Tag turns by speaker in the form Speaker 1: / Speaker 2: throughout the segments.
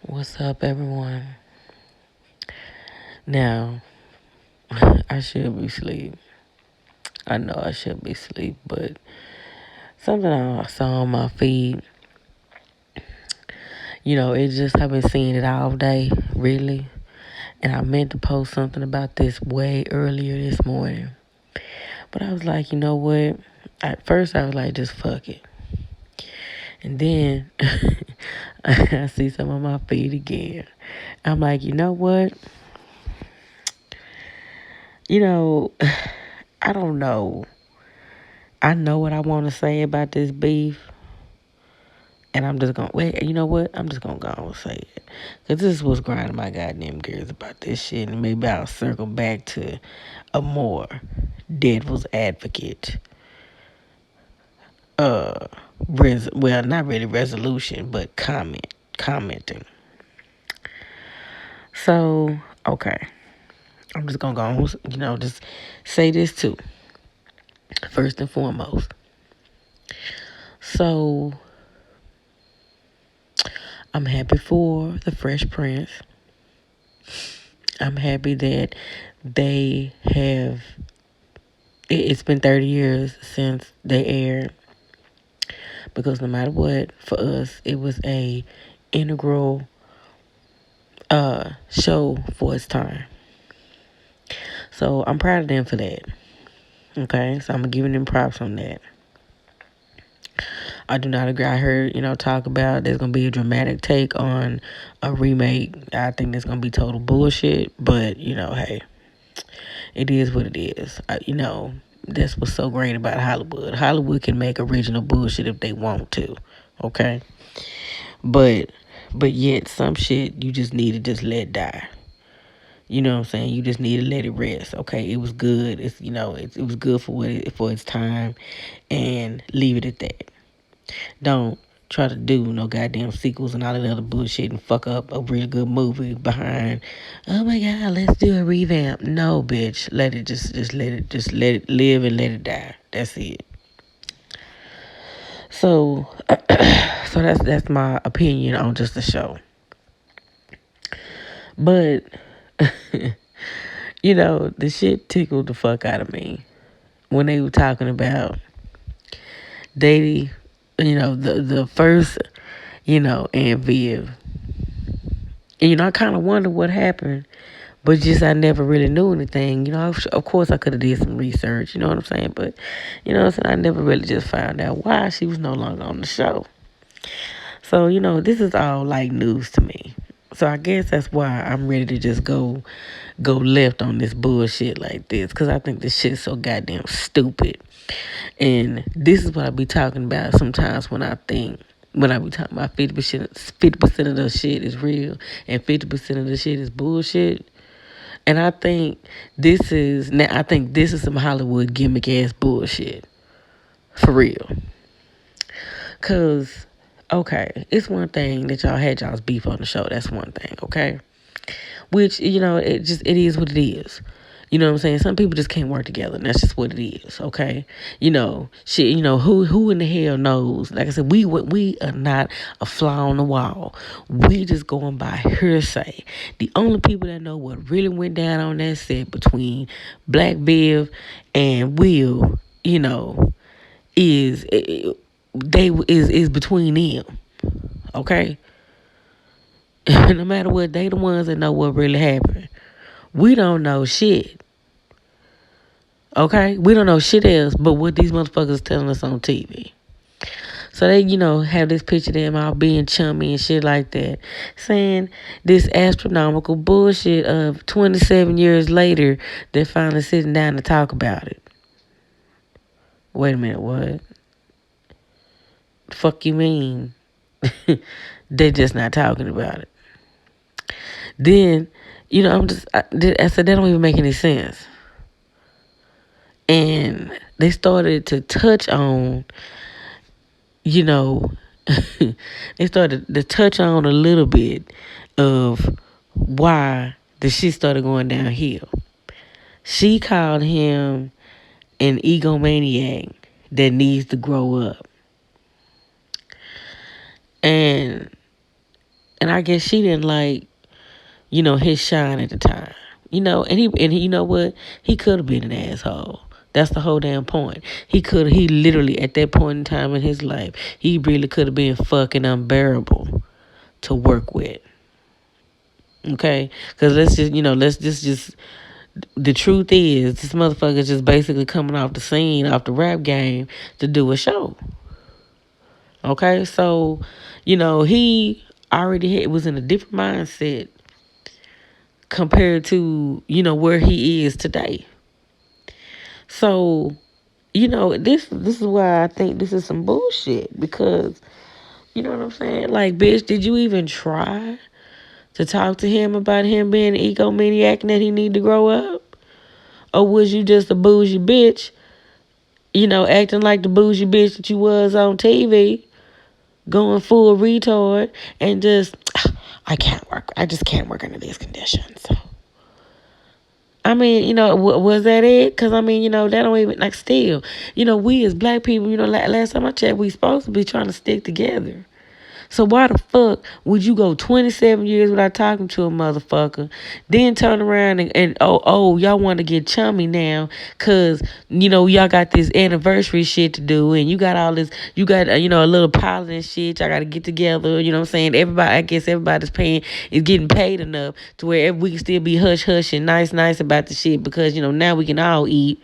Speaker 1: What's up, everyone? Now, I should be asleep. I know I should be asleep, but something I saw on my feed, it just, I've been seeing it all day, really. And I meant to post something about this way earlier this morning. But I was like, you know what? At first, I was like, just fuck it. And then I see some on my feed again. I'm like, you know what? You know, I don't know. I know what I want to say about this beef. And I'm just going to, wait, you know what? I'm just going to go and say it. Because this is what's grinding my goddamn gears about this shit. And maybe I'll circle back to a more devil's advocate. Well, not really resolution, but commenting. So, okay. I'm just going to go on, just say this too. First and foremost. So, I'm happy for the Fresh Prince. I'm happy that they have, it's been 30 years since they aired. Because no matter what, for us, it was a integral show for its time. So I'm proud of them for that. Okay, so I'm giving them props on that. I do not agree. I heard, talk about there's going to be a dramatic take on a remake. I think that's going to be total bullshit. But, hey, it is what it is. That's what's so great about Hollywood. Hollywood can make original bullshit if they want to. Okay? But yet some shit you just need to just let die. You know what I'm saying? You just need to let it rest. Okay, it was good. It's it was good for its time, and leave it at that. Don't try to do no goddamn sequels and all that other bullshit and fuck up a real good movie behind. Oh my god, let's do a revamp. No, bitch, let it let it live and let it die. That's it. So, so that's my opinion on just the show. But the shit tickled the fuck out of me when they were talking about dating, the first, and Viv. And, I kind of wonder what happened, but just I never really knew anything. Of course I could have did some research, you know what I'm saying? But, I never really just found out why she was no longer on the show. So, this is all like news to me. So I guess that's why I'm ready to just go left on this bullshit like this. Because I think this shit's so goddamn stupid. And this is what I be talking about sometimes when I be talking about 50% of the shit is real and 50% of the shit is bullshit. And I think this is some Hollywood gimmick ass bullshit. For real. Cause, okay, it's one thing that y'all had y'all's beef on the show. That's one thing, okay? Which, it is what it is. You know what I'm saying? Some people just can't work together, and that's just what it is, okay? Shit, who in the hell knows? Like I said, we are not a fly on the wall. We just going by hearsay. The only people that know what really went down on that set between Black Viv and Will, is is between them, okay? No matter what, they the ones that know what really happened. We don't know shit. Okay? We don't know shit else but what these motherfuckers telling us on TV. So they, have this picture of them all being chummy and shit like that. Saying this astronomical bullshit of 27 years later, they're finally sitting down to talk about it. Wait a minute, what? The fuck you mean? They're just not talking about it. Then, I said, that don't even make any sense. And they started to touch on, they started to touch on a little bit of why the shit started going downhill. She called him an egomaniac that needs to grow up. And I guess she didn't like, his shine at the time. And he, you know what? He could have been an asshole. That's the whole damn point. He literally, at that point in time in his life, he really could have been fucking unbearable to work with. Okay? Because let's just, the truth is, this motherfucker's just basically coming off the scene, off the rap game, to do a show. Okay? So, he already was in a different mindset compared to, where he is today. So, this is why I think this is some bullshit. Because, you know what I'm saying? Like, bitch, did you even try to talk to him about him being an egomaniac and that he need to grow up? Or was you just a bougie bitch, acting like the bougie bitch that you was on TV, going full retard, and just, I just can't work under these conditions. I mean, was that it? Because, I mean, that don't even, like, still, we as black people, last time I checked, we supposed to be trying to stick together. So why the fuck would you go 27 years without talking to a motherfucker, then turn around and y'all want to get chummy now because, y'all got this anniversary shit to do and you got all this, you got, a little pilot and shit, y'all got to get together, you know what I'm saying? I guess everybody's is getting paid enough to where we can still be hush-hush and nice about the shit because, now we can all eat,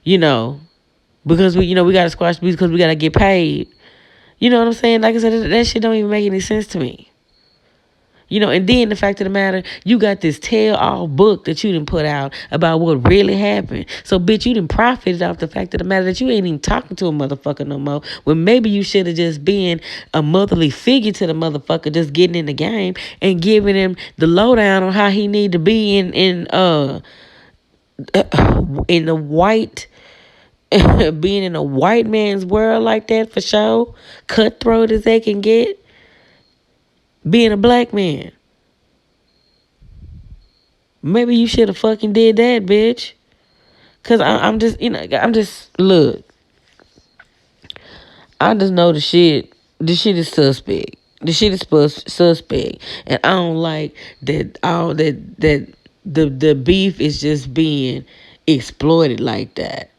Speaker 1: because we got to squash the beats because we got to get paid. You know what I'm saying? Like I said, that shit don't even make any sense to me. And then the fact of the matter, you got this tell-all book that you didn't put out about what really happened. So, bitch, you didn't profit off the fact of the matter that you ain't even talking to a motherfucker no more. When maybe you should have just been a motherly figure to the motherfucker, just getting in the game and giving him the lowdown on how he need to be in the white... being in a white man's world like that, for sure, cutthroat as they can get, being a black man. Maybe you should have fucking did that, bitch. Because I'm just, look, I just know the shit is suspect. The shit is suspect. And I don't like that the beef is just being exploited like that.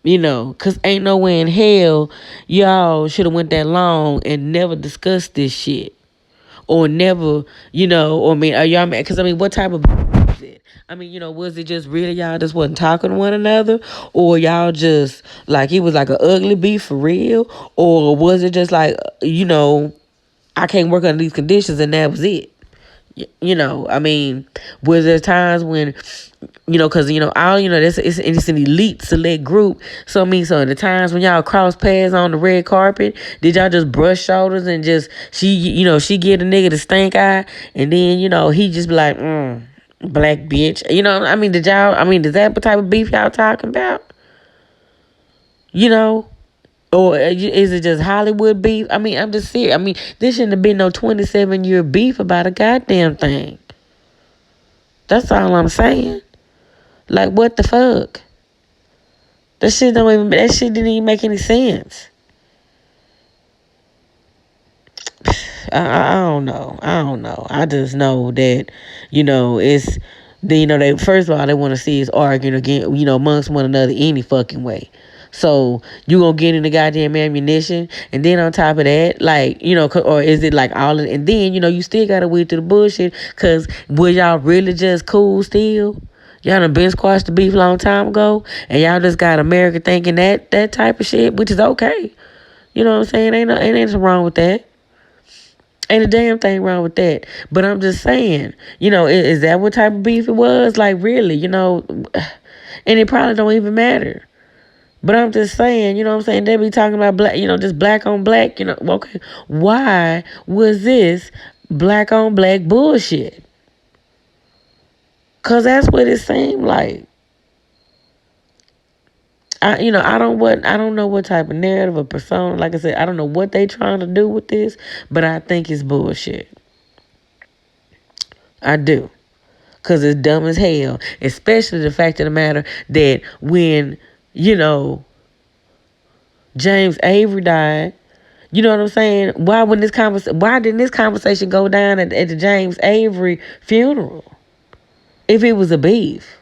Speaker 1: Because ain't no way in hell y'all should have went that long and never discussed this shit. Or never, are y'all mad? Because, what type of was it? Was it just really y'all just wasn't talking to one another? Or y'all just, like, it was like an ugly beef for real? Or was it just like, I can't work under these conditions and that was it? Was there times when, because, it's an elite select group. So, so the times when y'all cross paths on the red carpet, did y'all just brush shoulders and just, she get a nigga the stink eye and then, he just be like, black bitch. Is that the type of beef y'all talking about? Or is it just Hollywood beef? I'm just serious. This shouldn't have been no 27-year beef about a goddamn thing. That's all I'm saying. Like, what the fuck? That shit didn't even make any sense. I don't know. I just know that, it's, they, first of all, they want to see us arguing again, amongst one another any fucking way. So you gonna get in the goddamn ammunition, and then on top of that, like, or is it like all of, and then, you still gotta weed through the bullshit, cause was y'all really just cool still? Y'all done been squashed the beef a long time ago, and y'all just got America thinking that type of shit, which is okay. You know what I'm saying? Ain't nothing wrong with that. Ain't a damn thing wrong with that. But I'm just saying, is that what type of beef it was? Like, really, and it probably don't even matter. But I'm just saying, they be talking about black, just black on black, okay. Why was this black on black bullshit? Cause that's what it seemed like. I don't know what type of narrative or persona, like I said, I don't know what they trying to do with this, but I think it's bullshit. I do. Cause it's dumb as hell. Especially the fact of the matter that when, James Avery died, You know what I'm saying? Why didn't this conversation go down at the James Avery funeral if it was a beef?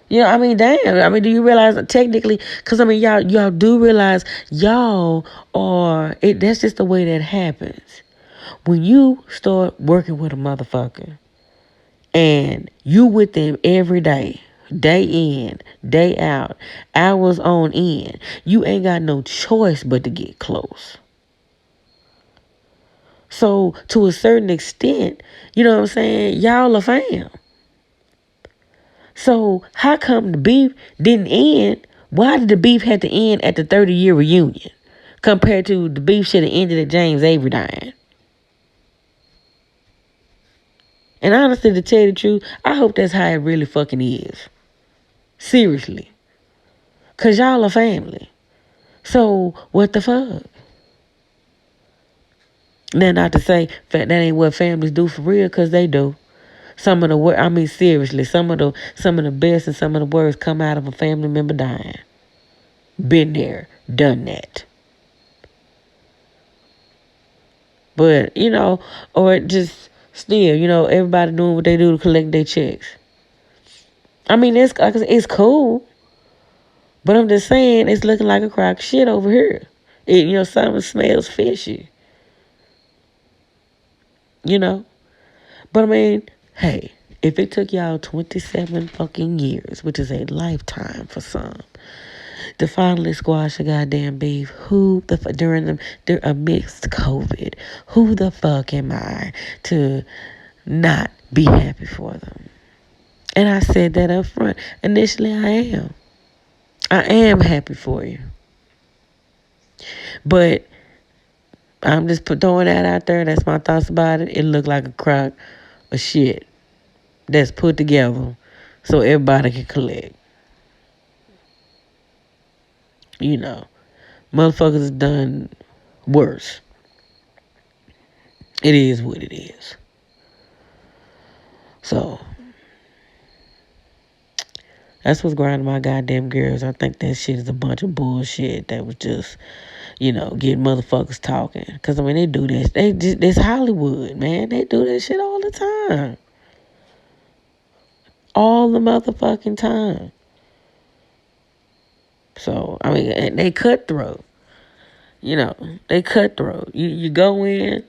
Speaker 1: You know, I mean, damn. I mean, do you realize that technically? Because I mean, y'all do realize y'all are. That's just the way that happens. When you start working with a motherfucker and you with them every day, day in, day out, hours on end, you ain't got no choice but to get close. So to a certain extent, you know what I'm saying? Y'all are fam. So how come the beef didn't end? Why did the beef have to end at the 30-year reunion compared to the beef should have ended at James Avery dying? And honestly, to tell you the truth, I hope that's how it really fucking is. Seriously. Because y'all are family. So what the fuck? Now, not to say that ain't what families do for real, because they do. Some of the I mean, seriously, some of the best and some of the worst come out of a family member dying. Been there, done that. But, you know, or just still, you know, everybody doing what they do to collect their checks. I mean, it's cool. But I'm just saying, it's looking like a crock of shit over here. You know, something smells fishy. You know? But I mean, hey, if it took y'all 27 fucking years, which is a lifetime for some, to finally squash a goddamn beef, during amidst COVID, who the fuck am I to not be happy for them? And I said that up front. Initially, I am. I am happy for you. But I'm just throwing that out there. That's my thoughts about it. It looked like a crock of shit that's put together so everybody can collect. You know, motherfuckers done worse. It is what it is. So, that's what's grinding my goddamn gears. I think that shit is a bunch of bullshit that was just, you know, getting motherfuckers talking. Because, I mean, they do this. It's Hollywood, man. They do this shit all the time. All the motherfucking time. So, I mean, they cutthroat. You know, they cutthroat. You go in,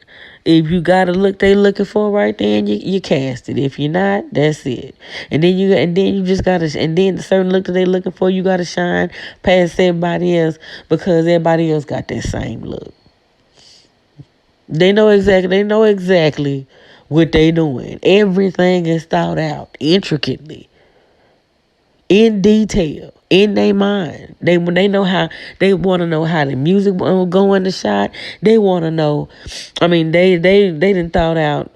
Speaker 1: if you got a look they looking for right then, you cast it. If you're not, that's it. And then you just gotta, and then the certain look that they looking for, you gotta shine past everybody else because everybody else got that same look. They know exactly what they doing. Everything is thought out intricately, in detail, in their mind. They want to know how the music will go in the shot. They want to know. I mean, they done thought out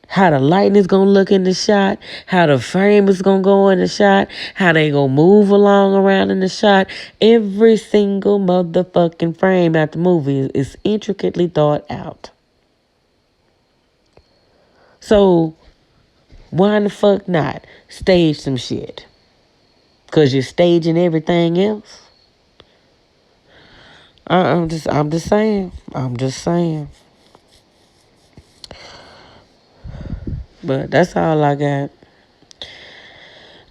Speaker 1: how the lighting is gonna look in the shot, how the frame is gonna go in the shot, how they gonna move along around in the shot. Every single motherfucking frame at the movie is intricately thought out. So why the fuck not stage some shit? Cause you're staging everything else. I'm just saying. But that's all I got.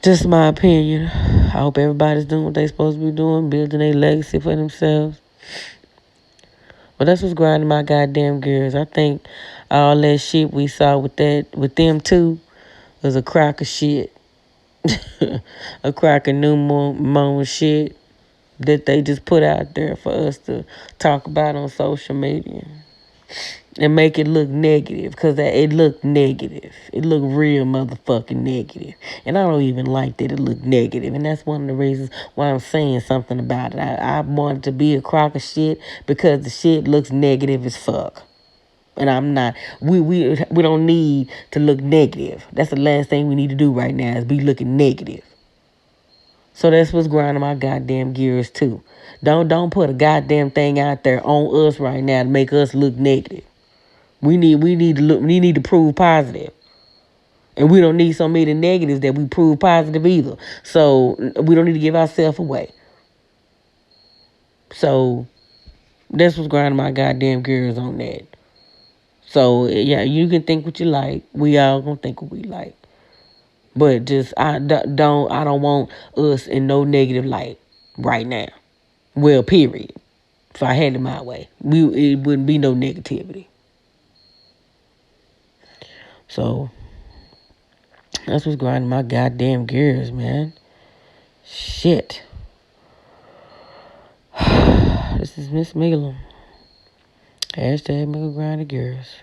Speaker 1: Just my opinion. I hope everybody's doing what they supposed to be doing, building a legacy for themselves. But that's what's grinding my goddamn gears. I think all that shit we saw with them too was a crock of shit. A crock of new moon shit that they just put out there for us to talk about on social media and make it look negative, because it looked negative. It looked real motherfucking negative. And I don't even like that it looked negative. And that's one of the reasons why I'm saying something about it. I want it to be a crock of shit because the shit looks negative as fuck. And I'm not, we don't need to look negative. That's the last thing we need to do right now is be looking negative. So that's what's grinding my goddamn gears too. Don't put a goddamn thing out there on us right now to make us look negative. We need to prove positive. And we don't need so many negatives that we prove positive either. So we don't need to give ourselves away. So That's what's grinding my goddamn gears on that. So yeah, you can think what you like. We all gonna think what we like. But just I don't want us in no negative light right now. Well, period. If I had it my way, it wouldn't be no negativity. So that's what's grinding my goddamn gears, man. Shit. This is Miss Migglem. Hashtag Miggle Grinding Gears.